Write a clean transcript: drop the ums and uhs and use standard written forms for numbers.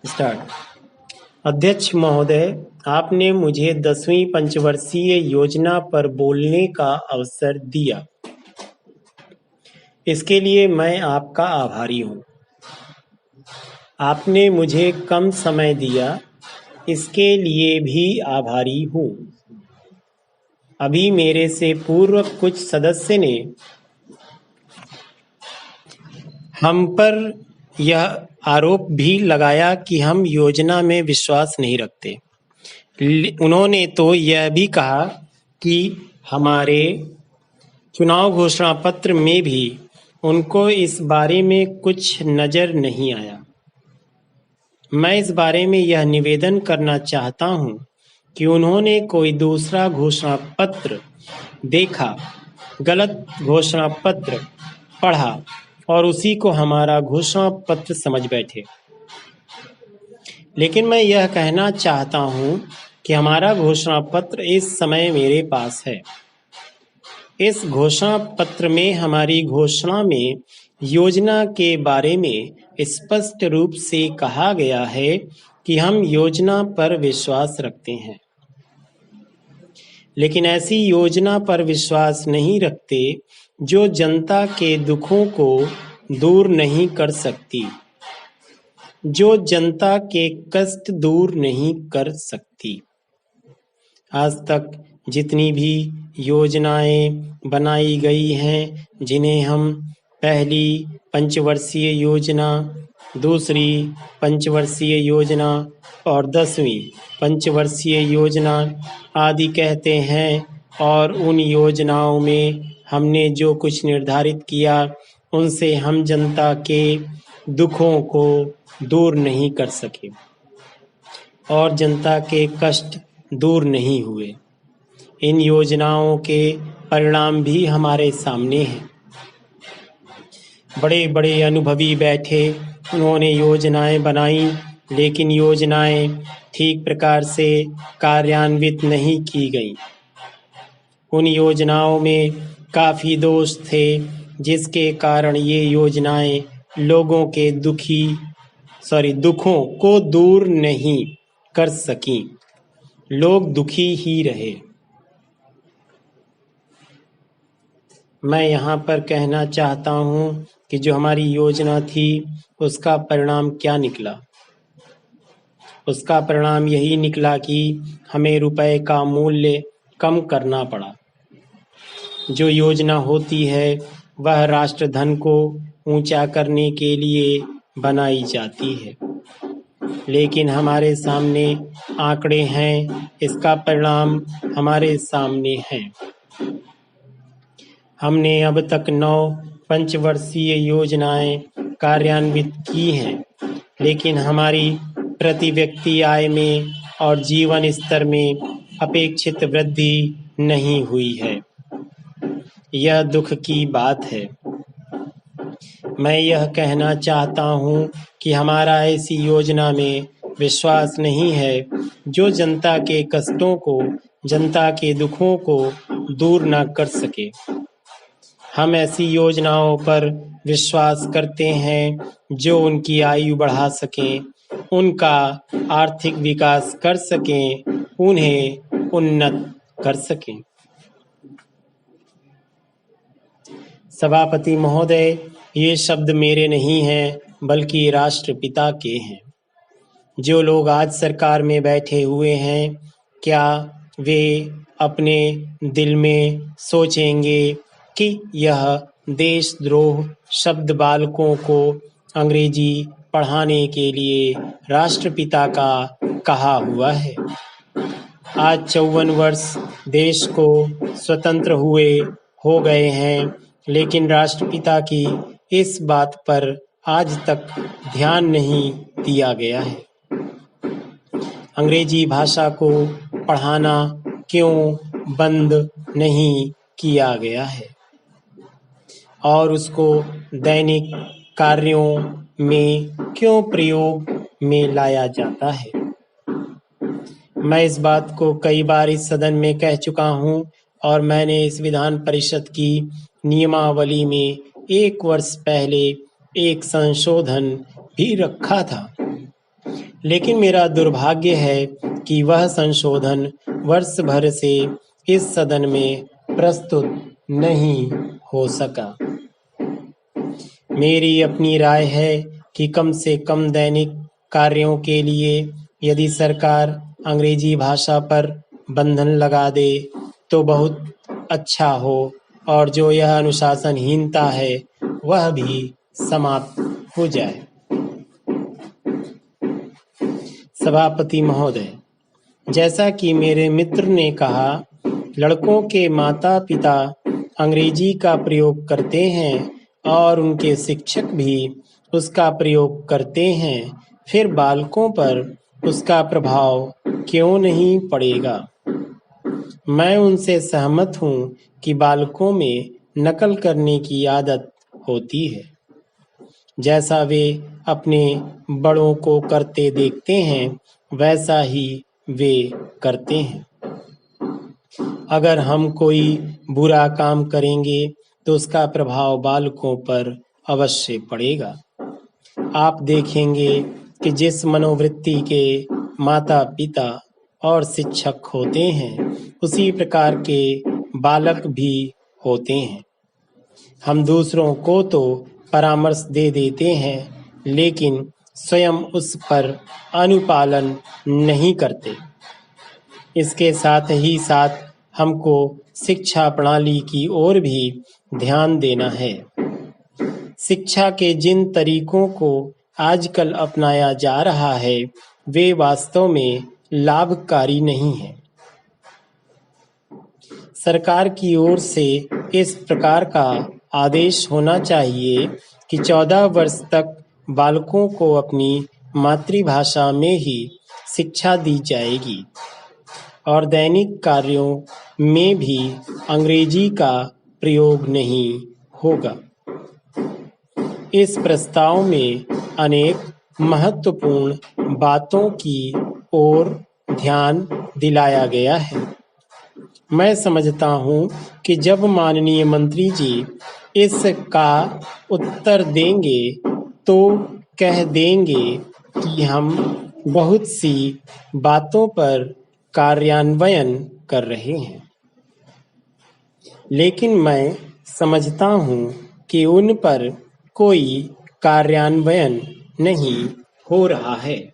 Start. अध्यक्ष महोदय, आपने मुझे 10वीं पंचवर्षीय योजना पर बोलने का अवसर दिया, इसके लिए मैं आपका आभारी हूँ। आपने मुझे कम समय दिया, इसके लिए भी आभारी हूँ। अभी मेरे से पूर्व कुछ सदस्य ने हम पर यह आरोप भी लगाया कि हम योजना में विश्वास नहीं रखते। उन्होंने तो यह भी कहा कि हमारे चुनाव घोषणा पत्र में भी उनको इस बारे में कुछ नजर नहीं आया। मैं इस बारे में यह निवेदन करना चाहता हूं कि उन्होंने कोई दूसरा घोषणा पत्र देखा, गलत घोषणा पत्र पढ़ा और उसी को हमारा घोषणा पत्र समझ बैठे। लेकिन मैं यह कहना चाहता हूं कि हमारा घोषणा पत्र इस समय मेरे पास है। इस घोषणा पत्र में हमारी घोषणा में योजना के बारे में स्पष्ट रूप से कहा गया है कि हम योजना पर विश्वास रखते हैं, लेकिन ऐसी योजना पर विश्वास नहीं रखते जो जनता के दुखों को दूर नहीं कर सकती, जो जनता के कष्ट दूर नहीं कर सकती। आज तक जितनी भी योजनाएं बनाई गई हैं, जिन्हें हम पहली पंचवर्षीय योजना, दूसरी पंचवर्षीय योजना और 10वीं पंचवर्षीय योजना आदि कहते हैं, और उन योजनाओं में हमने जो कुछ निर्धारित किया, उनसे हम जनता के दुखों को दूर नहीं कर सके और जनता के कष्ट दूर नहीं हुए। इन योजनाओं के परिणाम भी हमारे सामने हैं। बड़े बड़े अनुभवी बैठे, उन्होंने योजनाएं बनाई, लेकिन योजनाएं ठीक प्रकार से कार्यान्वित नहीं की गईं। उन योजनाओं में काफी दोष थे, जिसके कारण ये योजनाएं लोगों के दुखों को दूर नहीं कर सकी। लोग दुखी ही रहे। मैं यहाँ पर कहना चाहता हूँ कि जो हमारी योजना थी, उसका परिणाम क्या निकला? उसका परिणाम यही निकला कि हमें रुपए का मूल्य कम करना पड़ा। जो योजना होती है वह राष्ट्र धन को ऊंचा करने के लिए बनाई जाती है, लेकिन हमारे सामने आंकड़े हैं, इसका परिणाम हमारे सामने है। हमने अब तक 9 पंचवर्षीय योजनाएं कार्यान्वित की हैं, लेकिन हमारी प्रति व्यक्ति आय में और जीवन स्तर में अपेक्षित वृद्धि नहीं हुई है। यह दुख की बात है। मैं यह कहना चाहता हूँ कि हमारा ऐसी योजना में विश्वास नहीं है जो जनता के कष्टों को, जनता के दुखों को दूर न कर सके। हम ऐसी योजनाओं पर विश्वास करते हैं जो उनकी आयु बढ़ा सकें, उनका आर्थिक विकास कर सकें, उन्हें उन्नत कर सकें। सभापति महोदय, ये शब्द मेरे नहीं हैं, बल्कि राष्ट्रपिता के हैं। जो लोग आज सरकार में बैठे हुए हैं, क्या वे अपने दिल में सोचेंगे कि यह देशद्रोह शब्द बालकों को अंग्रेजी पढ़ाने के लिए राष्ट्रपिता का कहा हुआ है? आज 54 वर्ष देश को स्वतंत्र हुए हो गए हैं, लेकिन राष्ट्रपिता की इस बात पर आज तक ध्यान नहीं दिया गया है। अंग्रेजी भाषा को पढ़ाना क्यों बंद नहीं किया गया है और उसको दैनिक कार्यों में क्यों प्रयोग में लाया जाता है? मैं इस बात को कई बार इस सदन में कह चुका हूं और मैंने इस विधान परिषद की नियमावली में 1 वर्ष पहले एक संशोधन भी रखा था। लेकिन मेरा दुर्भाग्य है कि वह संशोधन वर्ष भर से इस सदन में प्रस्तुत नहीं हो सका। मेरी अपनी राय है कि कम से कम दैनिक कार्यों के लिए यदि सरकार अंग्रेजी भाषा पर बंधन लगा दे तो बहुत अच्छा हो और जो यह अनुशासनहीनता है वह भी समाप्त हो जाए। सभापति महोदय, जैसा कि मेरे मित्र ने कहा, लड़कों के माता पिता अंग्रेजी का प्रयोग करते हैं और उनके शिक्षक भी उसका प्रयोग करते हैं, फिर बालकों पर उसका प्रभाव क्यों नहीं पड़ेगा? मैं उनसे सहमत हूँ कि बालकों में नकल करने की आदत होती है, जैसा वे अपने बड़ों को करते देखते हैं वैसा ही वे करते हैं। अगर हम कोई बुरा काम करेंगे तो उसका प्रभाव बालकों पर अवश्य पड़ेगा। आप देखेंगे कि जिस मनोवृत्ति के माता पिता और शिक्षक होते हैं उसी प्रकार के बालक भी होते हैं। हम दूसरों को तो परामर्श दे देते हैं लेकिन स्वयं उस पर अनुपालन नहीं करते। इसके साथ ही साथ हमको शिक्षा प्रणाली की ओर भी ध्यान देना है। शिक्षा के जिन तरीकों को आजकल अपनाया जा रहा है वे वास्तव में लाभकारी नहीं है। सरकार की ओर से इस प्रकार का आदेश होना चाहिए कि 14 वर्ष तक बालकों को अपनी मातृभाषा में ही शिक्षा दी जाएगी और दैनिक कार्यों में भी अंग्रेजी का प्रयोग नहीं होगा। इस प्रस्ताव में अनेक महत्वपूर्ण बातों की ओर ध्यान दिलाया गया है। मैं समझता हूँ कि जब माननीय मंत्री जी इसका उत्तर देंगे तो कह देंगे कि हम बहुत सी बातों पर कार्यान्वयन कर रहे हैं, लेकिन मैं समझता हूँ कि उन पर कोई कार्यान्वयन नहीं हो रहा है।